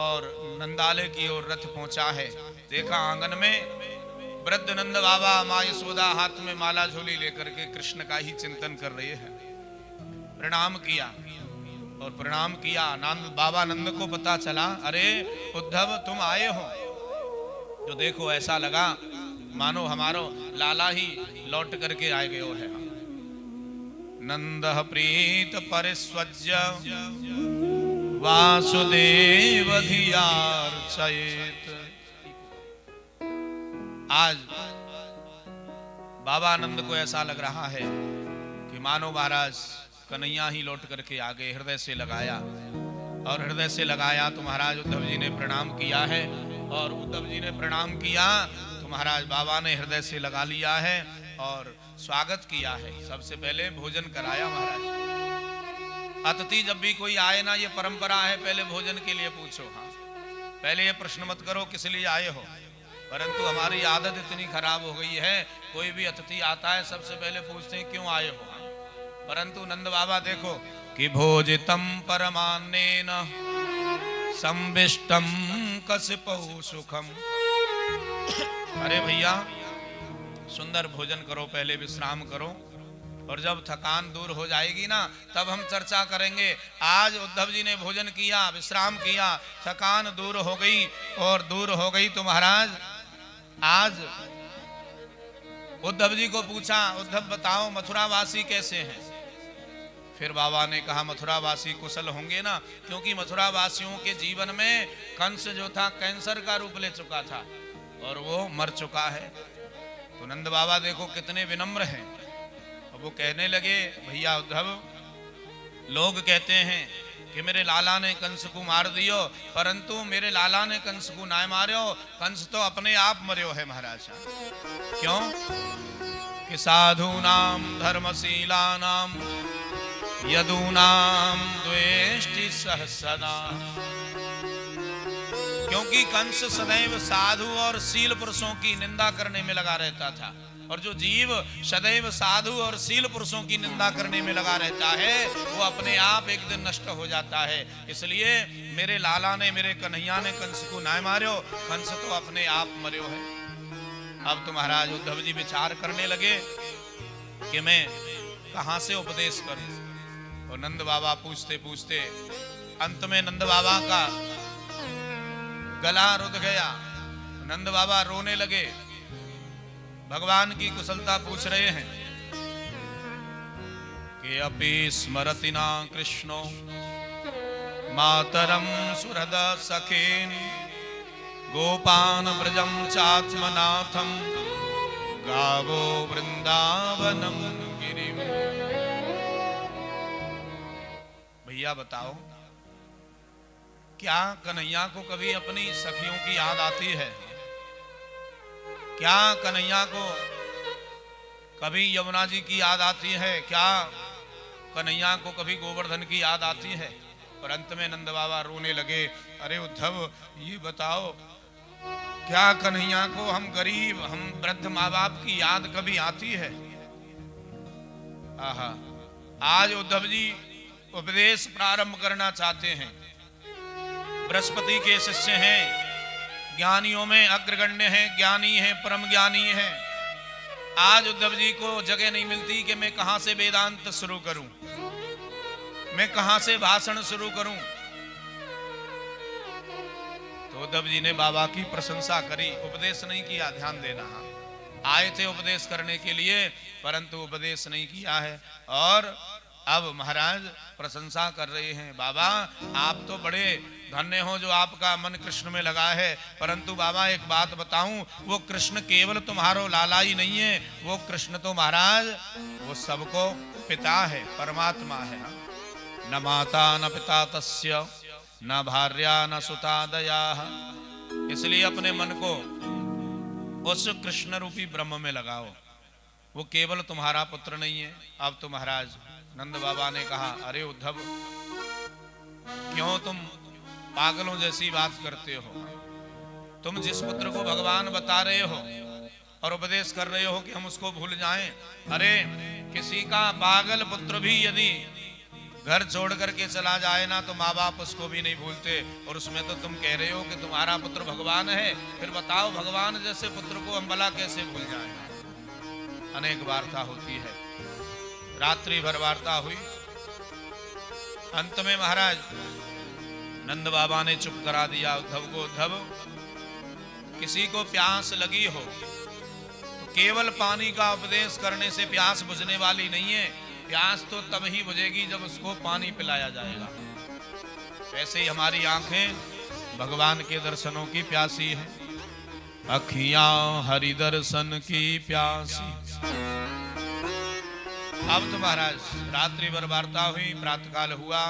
और नंदालय की ओर रथ पहुंचा है। देखा आंगन में वृद्ध नंद बाबा माँ यशोदा हाथ में माला झोली लेकर के कृष्ण का ही चिंतन कर रहे हैं। प्रणाम किया और प्रणाम किया। नंद बाबा नंद को पता चला, अरे उद्धव तुम आए हो। जो देखो ऐसा लगा मानो हमारो लाला ही लौट करके आए गए है। नंद प्रीत परिस्वज्य वासुदेव धियार्चयेत। आज बाबा आनंद को ऐसा लग रहा है कि मानो महाराज कन्हैया ही लौट करके आ गए। हृदय से लगाया और हृदय से लगाया तो महाराज उद्धव जी ने प्रणाम किया है। और उद्धव जी ने प्रणाम किया तो महाराज बाबा ने हृदय से लगा लिया है और स्वागत किया है। सबसे पहले भोजन कराया महाराज। अतिथि जब भी कोई आए ना, ये परंपरा है, पहले भोजन के लिए पूछो। हाँ, पहले ये प्रश्न मत करो किस लिए आए हो। परंतु हमारी आदत इतनी खराब हो गई है, कोई भी अतिथि आता है सबसे पहले पूछते हैं क्यों आए हो। हाँ? परंतु नंद बाबा देखो कि भोजितम परमान्नेन संविष्टम कसिपहु सुखम। अरे भैया सुंदर भोजन करो, पहले विश्राम करो और जब थकान दूर हो जाएगी ना तब हम चर्चा करेंगे। आज उद्धव जी ने भोजन किया, विश्राम किया, थकान दूर हो गई और दूर हो गई तो महाराज आज उद्धव जी को पूछा, उद्धव बताओ मथुरावासी कैसे हैं। फिर बाबा ने कहा मथुरावासी कुशल होंगे ना, क्योंकि मथुरावासियों के जीवन में कंस जो था कैंसर का रूप ले चुका था और वो मर चुका है। तो नंद बाबा देखो कितने विनम्र हैं। अब वो कहने लगे, भैया उद्धव लोग कहते हैं कि मेरे लाला ने कंस को मार दियो, परंतु मेरे लाला ने कंस को ना मार्यो, कंस तो अपने आप मर्यो है महाराज। क्यों कि साधु नाम धर्मशीला नाम यदूनाम द्वेष्टि सहसदा। क्योंकि कंस सदैव साधु और शील पुरुषों की निंदा करने में लगा रहता था, और जो जीव सदैव साधु और शील पुरुषों की निंदा करने में लगा रहता है वो अपने आप एक दिन नष्ट हो जाता है। इसलिए मेरे लाला ने, मेरे कन्हैया ने कंस को ना मार्यो, कंस तो अपने आप मर्यो है। अब तो महाराज उद्धव जी विचार करने लगे कि मैं कहां से उपदेश करूं। और नंद बाबा पूछते पूछते अंत में नंद बाबा का गला रुध गया। नंद बाबा रोने लगे, भगवान की कुशलता पूछ रहे हैं कि अपि स्मरति ना कृष्णो मातरम सुहृद सखेन गोपान ब्रजम चात्मनाथम गावो वृंदावनम गिरिम। भैया बताओ क्या कन्हैया को कभी अपनी सखियों की याद आती है? क्या कन्हैया को कभी यमुना जी की याद आती है? क्या कन्हैया को कभी गोवर्धन की याद आती है? और अंत में नंद बाबा रोने लगे, अरे उद्धव ये बताओ क्या कन्हैया को हम गरीब, हम वृद्ध माँ बाप की याद कभी आती है? आहा, आज उद्धव जी उपदेश प्रारंभ करना चाहते हैं। बृहस्पति के शिष्य हैं, ज्ञानियों में अग्रगण्य हैं, ज्ञानी हैं, परम ज्ञानी हैं। आज उद्धव जी को जगह नहीं मिलती कि मैं कहां से वेदांत शुरू करूं, मैं कहां से भाषण शुरू करूं। तो उद्धव जी ने बाबा की प्रशंसा करी, उपदेश नहीं किया। ध्यान देना, आए थे उपदेश करने के लिए परंतु उपदेश नहीं किया है। और अब महाराज प्रशंसा कर रहे हैं, बाबा आप तो बड़े धन्य हो जो आपका मन कृष्ण में लगा है। परंतु बाबा एक बात बताऊं, वो कृष्ण केवल तुम्हारो लाला ही नहीं है, वो कृष्ण तो महाराज वो सबको पिता है, परमात्मा है। न माता न पिता तस्य न भार्या न सुता दया। इसलिए अपने मन को उस कृष्ण रूपी ब्रह्म में लगाओ, वो केवल तुम्हारा पुत्र नहीं है। अब तो महाराज नंद बाबा ने कहा, अरे उद्धव क्यों तुम पागलों जैसी बात करते हो? तुम जिस पुत्र को भगवान बता रहे हो और उपदेश कर रहे हो कि हम उसको भूल जाएं। अरे किसी का पागल पुत्र भी यदि घर छोड़ करके चला जाए ना तो माँ बाप उसको भी नहीं भूलते, और उसमें तो तुम कह रहे हो कि तुम्हारा पुत्र भगवान है, फिर बताओ भगवान जैसे पुत्र को हम भला कैसे भूल जाए। अनेक वार्ता होती है, रात्रि भर वार्ता हुई। अंत में महाराज नंद बाबा ने चुप करा दिया उद्धव को। उद्धव, किसी को प्यास लगी हो तो केवल पानी का उपदेश करने से प्यास बुझने वाली नहीं है। प्यास तो तब ही बुझेगी जब उसको पानी पिलाया जाएगा। वैसे ही हमारी आंखें भगवान के दर्शनों की प्यासी है। अखियां हरि दर्शन की प्यासी। अब तो महाराज रात्रि भर वार्ता हुई, प्रातःकाल हुआ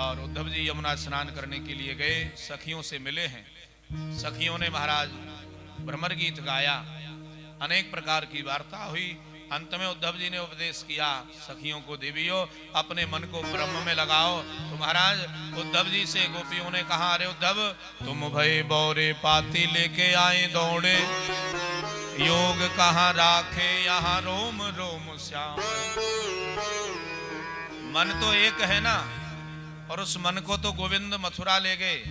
और उद्धव जी यमुना स्नान करने के लिए गए, सखियों से मिले हैं। सखियों ने महाराज भ्रमर गीत गाया, अनेक प्रकार की वार्ता हुई। अंत में उद्धव जी ने उपदेश किया सखियों को, देवियों अपने मन को ब्रह्म में लगाओ। तो महाराज उद्धव जी से गोपियों ने कहा, अरे उद्धव, तुम भय बौरे पाती लेके आए दौड़े, योग कहाँ राखे यहाँ रोम रोम श्याम। मन तो एक है ना, और उस मन को तो गोविंद मथुरा ले गए।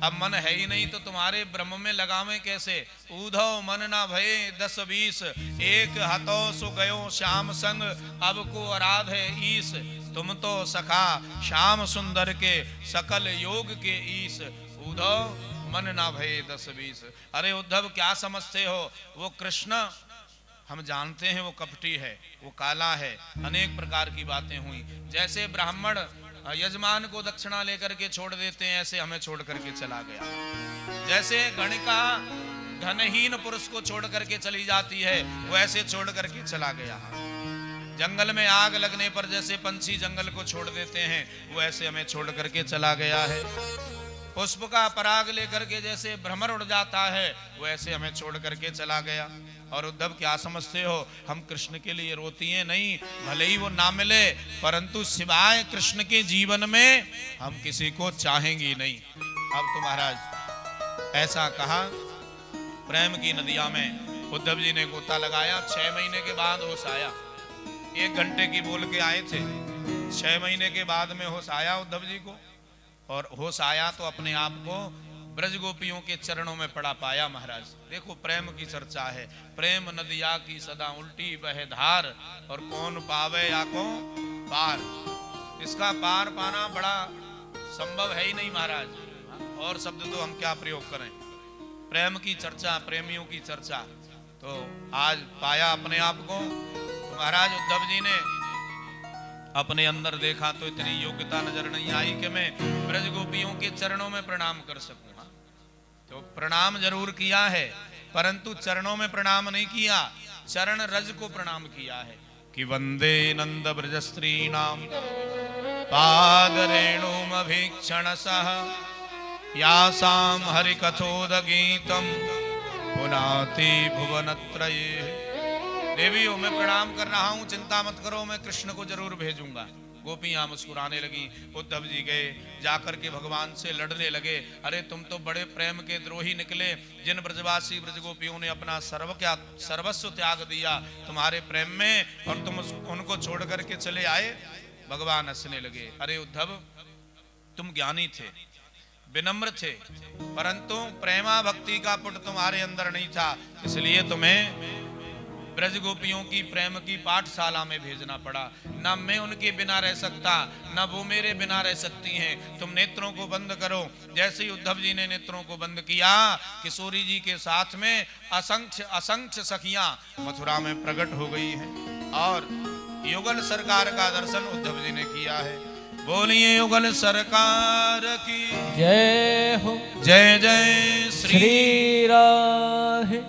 अब मन है ही नहीं तो तुम्हारे ब्रह्म में लगावे कैसे। ऊधव मन ना भये 10-20, एक हतो सो गयो श्याम संग, अब को आराध है ईस। तुम तो सखा श्याम सुंदर के सकल योग के ईस। उद्धव मन ना भये 10-20। अरे उद्धव क्या समझते हो, वो कृष्ण हम जानते हैं वो कपटी है, वो काला है। अनेक प्रकार की बातें हुई। जैसे ब्राह्मण यजमान को दक्षिणा लेकर के छोड़ देते हैं, ऐसे हमें छोड़ करके चला गया। जैसे गणिका धनहीन पुरुष को छोड़ करके चली जाती है, वो ऐसे छोड़ करके चला गया। जंगल में आग लगने पर जैसे पंछी जंगल को छोड़ देते हैं, वो ऐसे हमें छोड़ करके चला गया है। पुष्प का पराग लेकर के जैसे भ्रमर उड़ जाता है, वो ऐसे हमें छोड़ करके चला गया। और उद्धव क्या समझते हो, हम कृष्ण के लिए रोती हैं? नहीं, भले ही वो ना मिले, परंतु सिवाय कृष्ण के जीवन में हम किसी को चाहेंगे नहीं। अब तो महाराज ऐसा कहा, प्रेम की नदिया में उद्धव जी ने गोता लगाया। 6 महीने के बाद होश आया। 1 घंटे की बोल के आए थे, 6 महीने के बाद में होश आया उद्धव जी को। और होश आया तो अपने आप को ब्रज गोपियों के चरणों में पड़ा पाया। महाराज देखो, प्रेम की चर्चा है। प्रेम नदिया की सदा उल्टी बहे धार, और कौन पावे या को पार। इसका पार पाना बड़ा संभव है ही नहीं महाराज। और शब्द तो हम क्या प्रयोग करें। प्रेम की चर्चा, प्रेमियों की चर्चा, तो आज पाया अपने आप को। तो महाराज उद्धव जी ने अपने अंदर देखा तो इतनी योग्यता नजर नहीं आई कि मैं ब्रज गोपियों के चरणों में प्रणाम कर सकूं। तो प्रणाम जरूर किया है, परंतु चरणों में प्रणाम नहीं किया, चरण रज को प्रणाम किया है। कि वंदे नंद ब्रज स्त्री नाम पाद रेणुम अभीक्षण सह, यासाम हरि कथोद गीतम पुनाति भुवनत्रये। देवियों मैं प्रणाम कर रहा हूं, चिंता मत करो, मैं कृष्ण को जरूर भेजूंगा। गोपियां मुस्कुराने लगी। उद्धव जी गए, जाकर के भगवान से लड़ने लगे। अरे तुम तो बड़े प्रेम के द्रोही निकले, जिन ब्रजवासी ब्रज गोपियों ने अपना सर्वस्व त्याग दिया तुम्हारे प्रेम में, और तुम उनको छोड़ करके चले आए। भगवान हंसने लगे। अरे उद्धव, तुम ज्ञानी थे, विनम्र थे, परंतु प्रेमा भक्ति का पुट तुम्हारे अंदर नहीं था, इसलिए तुम्हें ब्रज गोपियों की प्रेम की पाठशाला में भेजना पड़ा। न मैं उनके बिना रह सकता, न वो मेरे बिना रह सकती हैं। तुम नेत्रों को बंद करो। जैसे ही उद्धव जी ने नेत्रों को बंद किया, किशोरी जी के साथ में असंख्य सखियां मथुरा में प्रकट हो गई हैं, और युगल सरकार का दर्शन उद्धव जी ने किया है। बोलिए युगल सरकार की जय हो। जय जय श्री राधे।